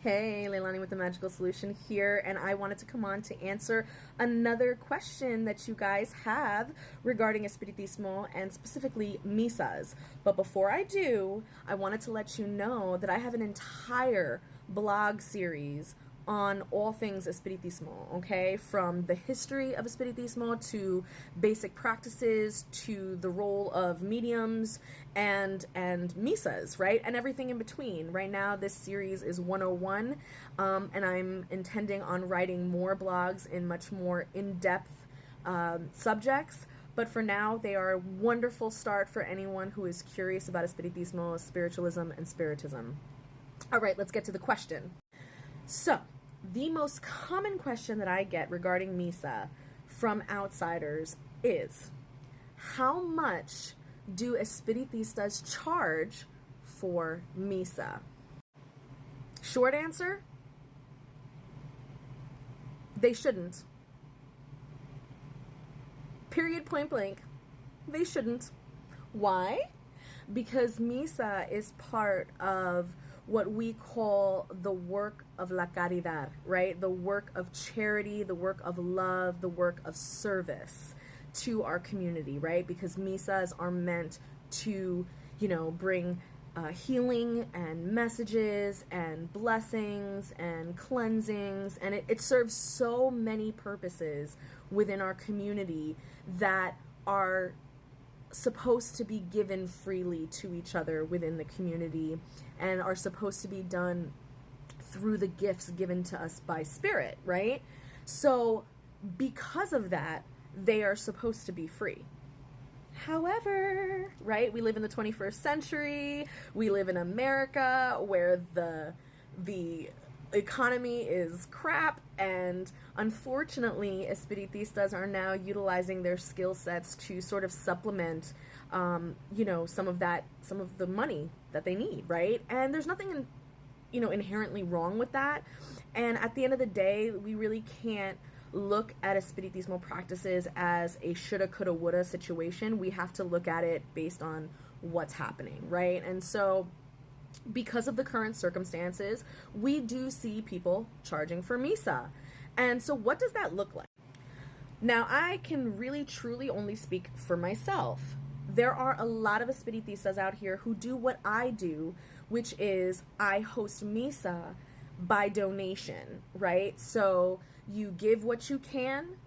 Hey, Leilani with the Magical Solution here, and I wanted to come on to answer another question that you guys have regarding Espiritismo and specifically MISAs. But before I do, I wanted to let you know that I have an entire blog series on all things Espiritismo, okay? From the history of Espiritismo to basic practices to the role of mediums and misas, right? And everything in between. Right now, this series is 101, and I'm intending on writing more blogs in much more in-depth subjects. But for now, they are a wonderful start for anyone who is curious about Espiritismo, spiritualism, and spiritism. All right, let's get to the question. So, the most common question that I get regarding MISA from outsiders is, how much do Espiritistas charge for MISA? Short answer, they shouldn't. Period, point blank. They shouldn't. Why? Because MISA is part of what we call the work of la caridad, right? The work of charity, the work of love, the work of service to our community, right? Because misas are meant to, bring healing and messages and blessings and cleansings, and it serves so many purposes within our community that are supposed to be given freely to each other within the community and are supposed to be done through the gifts given to us by spirit, right? So because of that, they are supposed to be free. However, right, we live in the 21st century, we live in America where the economy is crap, and unfortunately Espiritistas are now utilizing their skill sets to sort of supplement some of the money that they need, right? And there's nothing inherently wrong with that. And at the end of the day, we really can't look at Espiritismo practices as a shoulda, coulda, woulda situation. We have to look at it based on what's happening, right? And so because of the current circumstances, we do see people charging for MISA. And so what does that look like? Now, I can really truly only speak for myself. There are a lot of Espiritistas out here who do what I do, which is I host MISA by donation, right? So you give what you can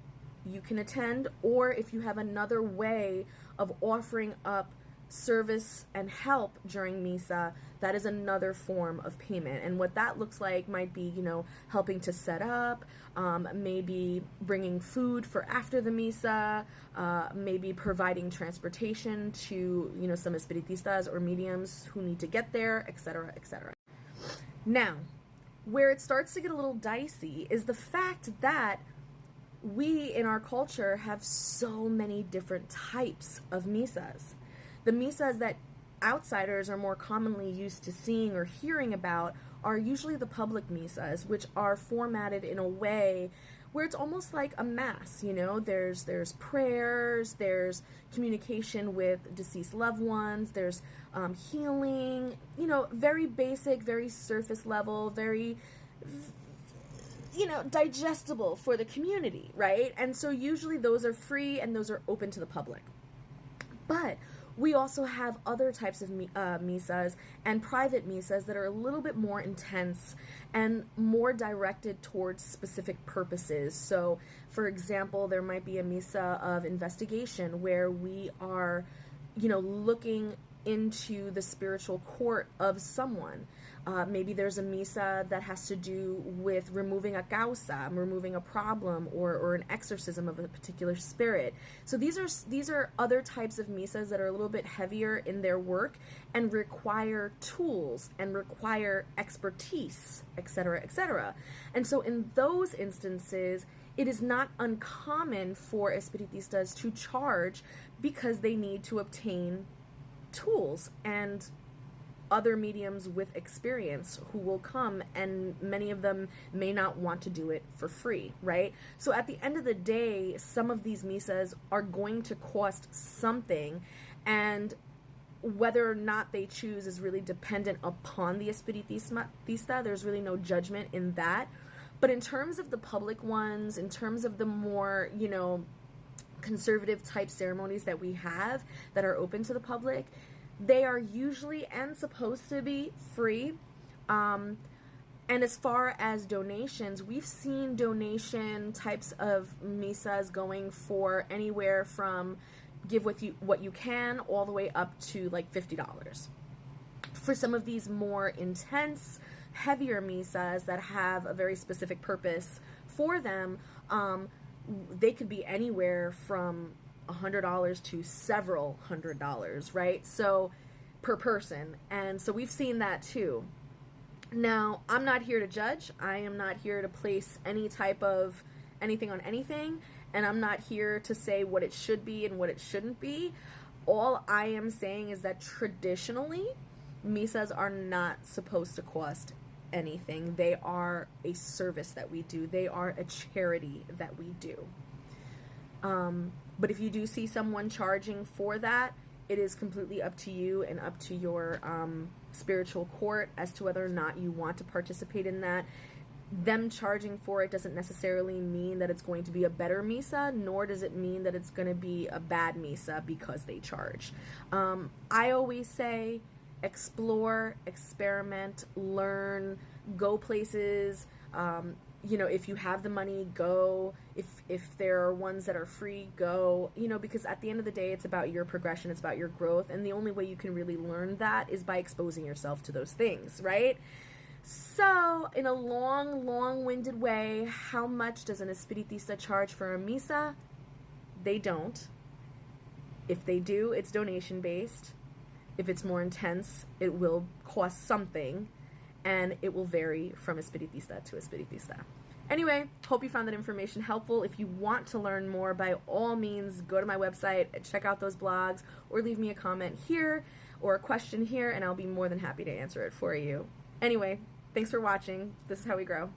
attend, or if you have another way of offering up service and help during MISA, that is another form of payment. And what that looks like might be, helping to set up, maybe bringing food for after the MISA, maybe providing transportation to, some Espiritistas or mediums who need to get there, etc., etc. Now, where it starts to get a little dicey is the fact that we in our culture have so many different types of misas. The misas that outsiders are more commonly used to seeing or hearing about are usually the public misas, which are formatted in a way where it's almost like a mass, there's prayers, there's communication with deceased loved ones, there's healing, very basic, very surface level, very digestible for the community, right? And so usually those are free and those are open to the public. But we also have other types of misas and private misas that are a little bit more intense and more directed towards specific purposes. So, for example, there might be a misa of investigation where we are, looking into the spiritual court of someone. Maybe there's a misa that has to do with removing a causa, removing a problem, or an exorcism of a particular spirit. So these are other types of misas that are a little bit heavier in their work and require tools and require expertise, etc., etc. And so in those instances, it is not uncommon for Espiritistas to charge because they need to obtain tools and other mediums with experience who will come, and many of them may not want to do it for free, right? So at the end of the day, some of these misas are going to cost something, and whether or not they choose is really dependent upon the Espiritista. There's really no judgment in that. But in terms of the public ones, in terms of the more, conservative type ceremonies that we have that are open to the public, they are usually and supposed to be free. And as far as donations, we've seen donation types of misas going for anywhere from give what you can all the way up to like $50. For some of these more intense, heavier misas that have a very specific purpose for them, they could be anywhere from $100 to several $100s, right? So per person. And so we've seen that too. Now, I'm not here to judge. I am not here to place any type of anything on anything, and I'm not here to say what it should be and what it shouldn't be. All I am saying is that traditionally, misas are not supposed to cost anything. They are a service that we do. They are a charity that we do. But if you do see someone charging for that, it is completely up to you and up to your spiritual court as to whether or not you want to participate in that. Them charging for it doesn't necessarily mean that it's going to be a better misa, nor does it mean that it's going to be a bad misa because they charge. I always say explore, experiment, learn, go places. If you have the money, go. If there are ones that are free, go. Because at the end of the day, it's about your progression, it's about your growth, and the only way you can really learn that is by exposing yourself to those things, right? So, in a long-winded way, how much does an Espiritista charge for a misa? They don't. If they do, it's donation-based. If it's more intense, it will cost something, and it will vary from Espiritista to Espiritista. Anyway, hope you found that information helpful. If you want to learn more, by all means, go to my website, check out those blogs, or leave me a comment here or a question here, and I'll be more than happy to answer it for you. Anyway, thanks for watching. This is how we grow.